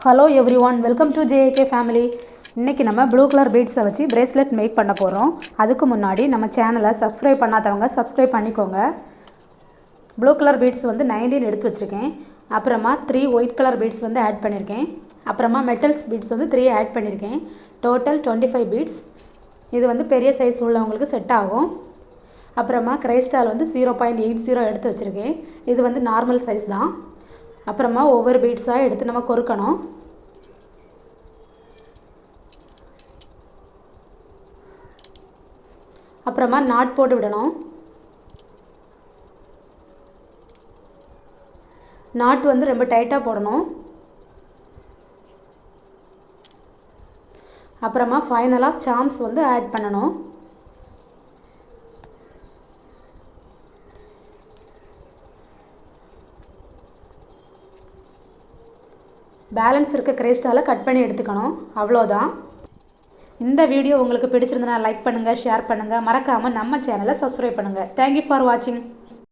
Hello everyone, welcome to JAK family. இன்றைக்கி நம்ம blue colour பீட்ஸை வச்சு பிரேஸ்லெட் மேக் பண்ண போகிறோம். அதுக்கு முன்னாடி நம்ம சேனலை சப்ஸ்கிரைப் பண்ணாதவங்க சப்ஸ்கிரைப் பண்ணிக்கோங்க. ப்ளூ கலர் பீட்ஸ் வந்து 19 எடுத்து வச்சுருக்கேன். அப்புறமா 3 ஒயிட் கலர் பீட்ஸ் வந்து ஆட் பண்ணியிருக்கேன். அப்புறமா மெட்டல்ஸ் பீட்ஸ் வந்து 3 ஆட் பண்ணியிருக்கேன். Total 25 beads. இது வந்து பெரிய சைஸ் உள்ளவங்களுக்கு செட் ஆகும். அப்புறமா கிரைஸ்டால் வந்து 0.80 எடுத்து வச்சுருக்கேன். இது வந்து நார்மல் சைஸ் தான். அப்புறமா ஒவ்வொரு பீட்ஸாக எடுத்து நம்ம கொறுக்கணும். அப்புறமா நாட் போட்டு விடணும். நாட் வந்து ரொம்ப டைட்டாக போடணும். அப்புறமா ஃபைனலாக சாம்ஸ் வந்து ஆட் பண்ணணும். பேலன்ஸ் இருக்க கிரைஸ்டாலை கட் பண்ணி எடுத்துக்கணும். அவ்வளோதான். இந்த வீடியோ உங்களுக்கு பிடிச்சிருந்தனா லைக் பண்ணுங்கள், ஷேர் பண்ணுங்கள். மறக்காமல் நம்ம சேனலை சப்ஸ்கிரைப் பண்ணுங்கள். தேங்க்யூ ஃபார் வாட்சிங்.